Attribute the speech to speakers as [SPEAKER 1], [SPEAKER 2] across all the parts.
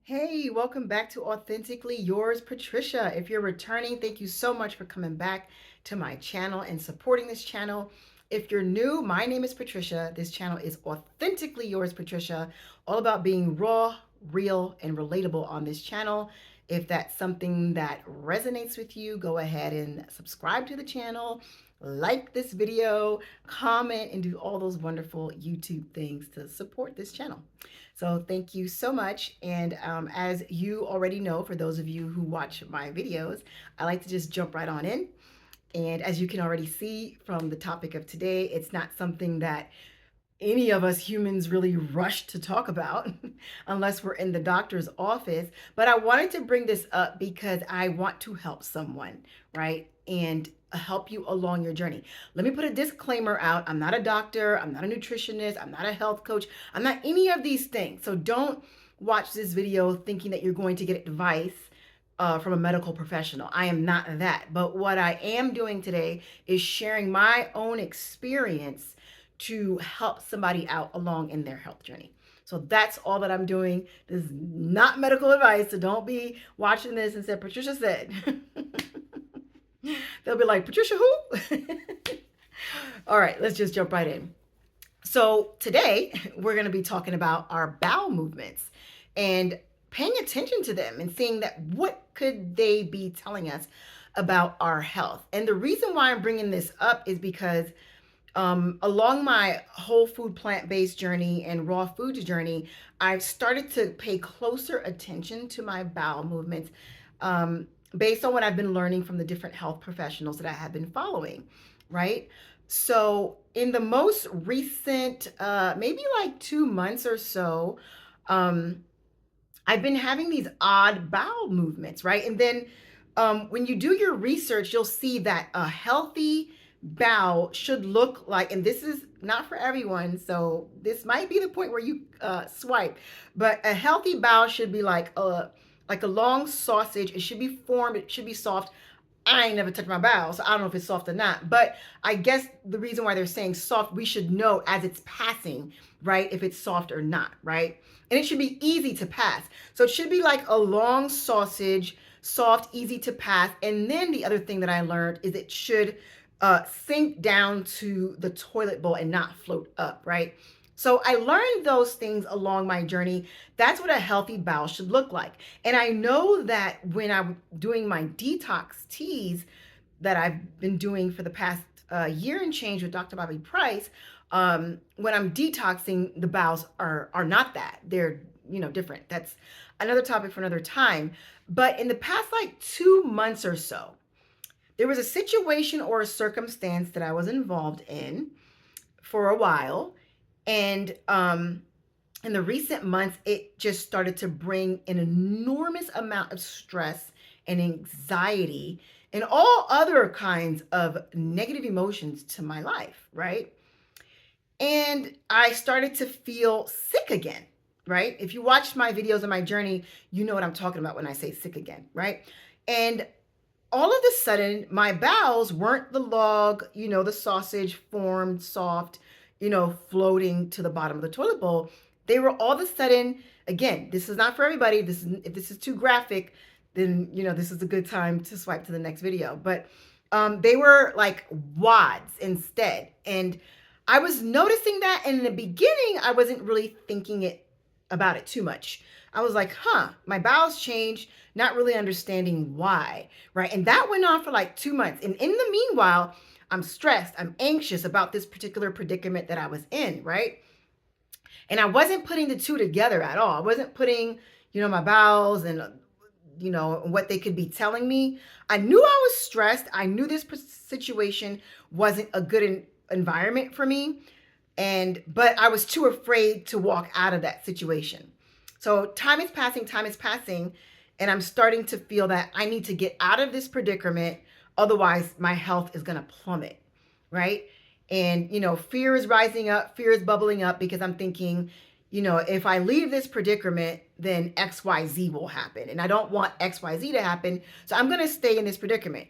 [SPEAKER 1] Hey, welcome back to Authentically Yours, Patricia. If you're returning, thank you so much for coming back to my channel and supporting this channel. If you're new, my name is Patricia. This channel is Authentically Yours, Patricia, all about being raw, real, and relatable on this channel. If that's something that resonates with you, go ahead and subscribe to the channel, like this video, comment, and do all those wonderful YouTube things to support this channel. So thank you so much. And as you already know, for those of you who watch my videos, I like to just jump right on in. And as you can already see from the topic of today, it's not something that any of us humans really rush to talk about unless we're in the doctor's office. But I wanted to bring this up because I want to help someone, right? And help you along your journey. Let me put a disclaimer out. I'm not a doctor. I'm not a nutritionist. I'm not a health coach. I'm not any of these things. So don't watch this video thinking that you're going to get advice from a medical professional. I am not that. But what I am doing today is sharing my own experience to help somebody out along in their health journey. So that's all that I'm doing. This is not medical advice, so don't be watching this and say, Patricia said. They'll be like, Patricia who? All right, let's just jump right in. So today we're going to be talking about our bowel movements and paying attention to them and seeing that what could they be telling us about our health. And the reason why I'm bringing this up is because along my whole food plant-based journey and raw foods journey, I've started to pay closer attention to my bowel movements based on what I've been learning from the different health professionals that I have been following, right? So in the most recent, maybe like 2 months or so, I've been having these odd bowel movements, right? And then when you do your research, you'll see that a healthy bowel should look like, and this is not for everyone, so this might be the point where you swipe, but a healthy bowel should be like a long sausage. It should be formed, it should be soft. I ain't never touched my bowel, so I don't know if it's soft or not, but I guess the reason why they're saying soft, we should know as it's passing, right, if it's soft or not, right? And it should be easy to pass. So it should be like a long sausage, soft, easy to pass. And then the other thing that I learned is it should sink down to the toilet bowl and not float up, right? So I learned those things along my journey. That's what a healthy bowel should look like. And I know that when I'm doing my detox teas that I've been doing for the past year and change with Dr. Bobby Price, when I'm detoxing, the bowels are not that. They're, different. That's another topic for another time. But in the past like 2 months or so, there was a situation or a circumstance that I was involved in for a while. And in the recent months, it just started to bring an enormous amount of stress and anxiety and all other kinds of negative emotions to my life, right? And I started to feel sick again, right? If you watched my videos on my journey, you know what I'm talking about when I say sick again, right? And all of a sudden, my bowels weren't the log, the sausage formed soft, floating to the bottom of the toilet bowl. They were all of a sudden, again, this is not for everybody. If this is too graphic, then, this is a good time to swipe to the next video. But they were like wads instead. And I was noticing that. And in the beginning, I wasn't really thinking about it too much. I was like, my bowels changed, not really understanding why, right? And that went on for like 2 months. And in the meanwhile, I'm stressed, I'm anxious about this particular predicament that I was in, right? And I wasn't putting the two together at all. I wasn't putting, my bowels and, what they could be telling me. I knew I was stressed. I knew this situation wasn't a good environment for me. But I was too afraid to walk out of that situation. So time is passing, and I'm starting to feel that I need to get out of this predicament. Otherwise, my health is going to plummet, right? And, fear is rising up, fear is bubbling up because I'm thinking, if I leave this predicament, then XYZ will happen. And I don't want XYZ to happen. So I'm going to stay in this predicament.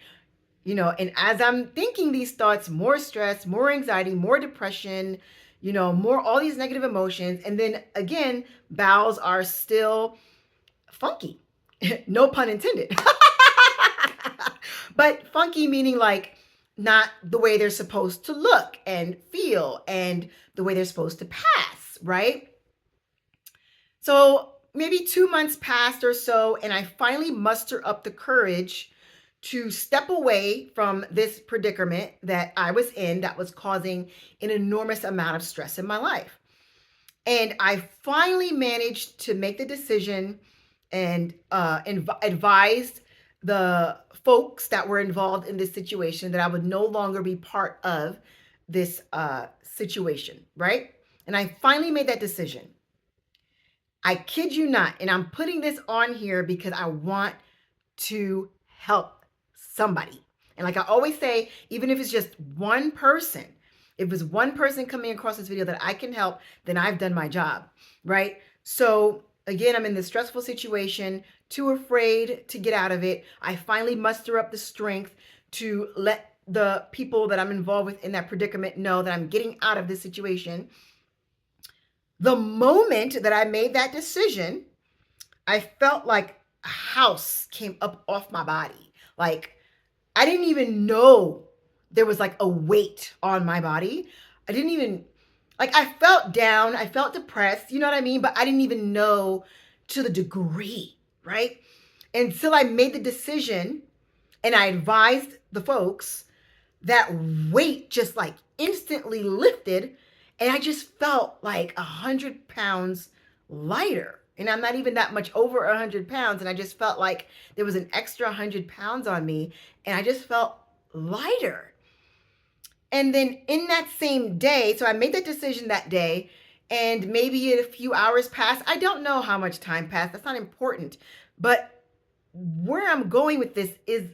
[SPEAKER 1] And as I'm thinking these thoughts, more stress, more anxiety, more depression, more all these negative emotions. And then again, bowels are still funky. No pun intended. But funky meaning like not the way they're supposed to look and feel and the way they're supposed to pass, right? So maybe 2 months passed or so, and I finally muster up the courage to step away from this predicament that I was in that was causing an enormous amount of stress in my life. And I finally managed to make the decision and advised the folks that were involved in this situation that I would no longer be part of this situation, right? And I finally made that decision. I kid you not. And I'm putting this on here because I want to help somebody. And like I always say, even if it's just one person, if it's one person coming across this video that I can help, then I've done my job, right? So again, I'm in this stressful situation, too afraid to get out of it. I finally muster up the strength to let the people that I'm involved with in that predicament know that I'm getting out of this situation. The moment that I made that decision, I felt like a house came up off my body. Like I didn't even know there was like a weight on my body. I didn't even, like, I felt down. I felt depressed. You know what I mean? But I didn't even know to the degree, right? Until I made the decision and I advised the folks, that weight just like instantly lifted. And I just felt like 100 pounds lighter. And I'm not even that much over 100 pounds. And I just felt like there was an extra 100 pounds on me. And I just felt lighter. And then in that same day, so I made that decision that day, and maybe a few hours passed. I don't know how much time passed. That's not important. But where I'm going with this is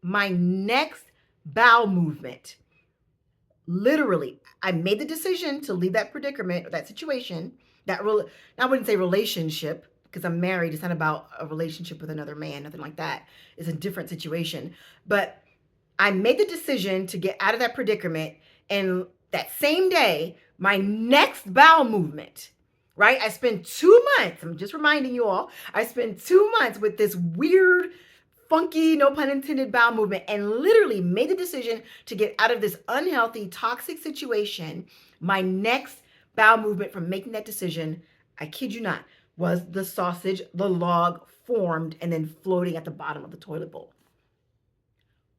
[SPEAKER 1] my next bowel movement. Literally, I made the decision to leave that predicament or that situation, I wouldn't say relationship because I'm married. It's not about a relationship with another man, nothing like that. It's a different situation. But I made the decision to get out of that predicament. And that same day, my next bowel movement, right? I spent 2 months, I'm just reminding you all, I spent 2 months with this weird, funky, no pun intended, bowel movement and literally made the decision to get out of this unhealthy, toxic situation. My next bowel movement from making that decision, I kid you not, was the sausage, the log formed and then floating at the bottom of the toilet bowl.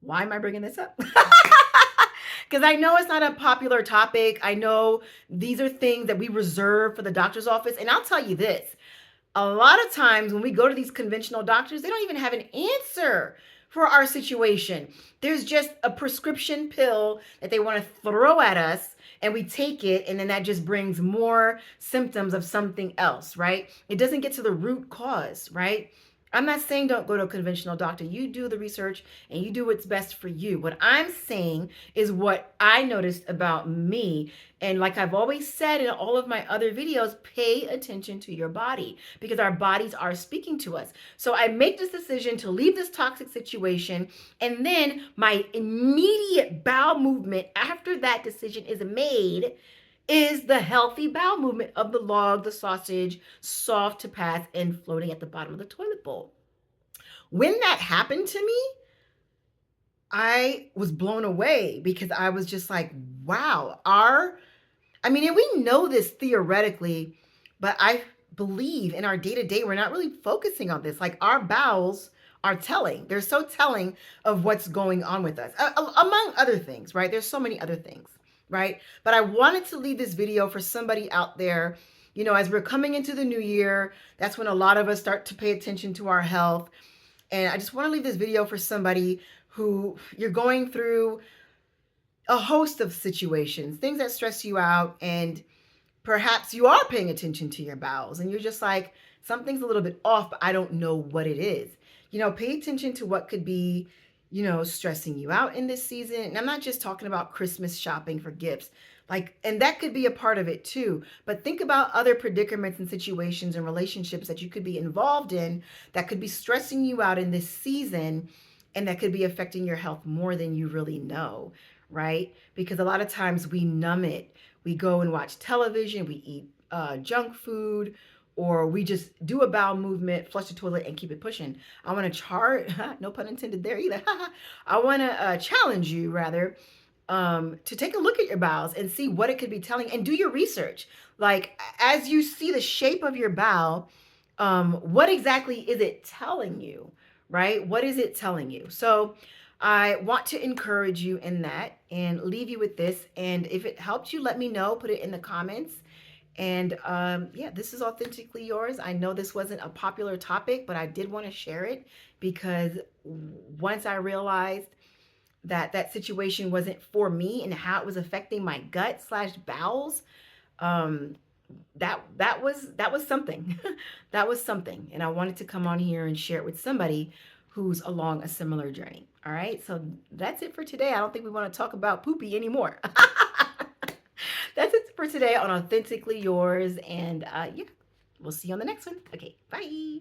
[SPEAKER 1] Why am I bringing this up? Because I know it's not a popular topic. I know these are things that we reserve for the doctor's office. And I'll tell you this, a lot of times when we go to these conventional doctors, they don't even have an answer for our situation. There's just a prescription pill that they want to throw at us and we take it, and then that just brings more symptoms of something else, right? It doesn't get to the root cause, right? I'm not saying don't go to a conventional doctor. You do the research and you do what's best for you. What I'm saying is what I noticed about me. And like I've always said in all of my other videos, pay attention to your body because our bodies are speaking to us. So I make this decision to leave this toxic situation. And then my immediate bowel movement after that decision is made is the healthy bowel movement of the log, the sausage, soft to pass and floating at the bottom of the toilet bowl. When that happened to me, I was blown away because I was just like, wow, and we know this theoretically, but I believe in our day-to-day, we're not really focusing on this. Like our bowels are telling. They're so telling of what's going on with us, among other things, right? There's so many other things. Right? But I wanted to leave this video for somebody out there, as we're coming into the new year, that's when a lot of us start to pay attention to our health. And I just want to leave this video for somebody who you're going through a host of situations, things that stress you out, and perhaps you are paying attention to your bowels and you're just like, something's a little bit off, but I don't know what it is. Pay attention to what could be stressing you out in this season. And I'm not just talking about Christmas shopping for gifts, and that could be a part of it too. But think about other predicaments and situations and relationships that you could be involved in that could be stressing you out in this season and that could be affecting your health more than you really know, right? Because a lot of times we numb it. We go and watch television, we eat junk food, or we just do a bowel movement, flush the toilet, and keep it pushing. I want to chart, no pun intended there either. I want to challenge you rather to take a look at your bowels and see what it could be telling, and do your research. Like, as you see the shape of your bowel, what exactly is it telling you, right? What is it telling you? So I want to encourage you in that and leave you with this. And if it helped you, let me know, put it in the comments. And yeah, this is Authentically Yours. I know this wasn't a popular topic, but I did want to share it because once I realized that that situation wasn't for me and how it was affecting my gut slash bowels, um, that was something. That was something, and I wanted to come on here and share it with somebody who's along a similar journey. All right, so that's it for today. I don't think we want to talk about poopy anymore. That's it for today on Authentically Yours, and yeah, we'll see you on the next one. Okay, bye.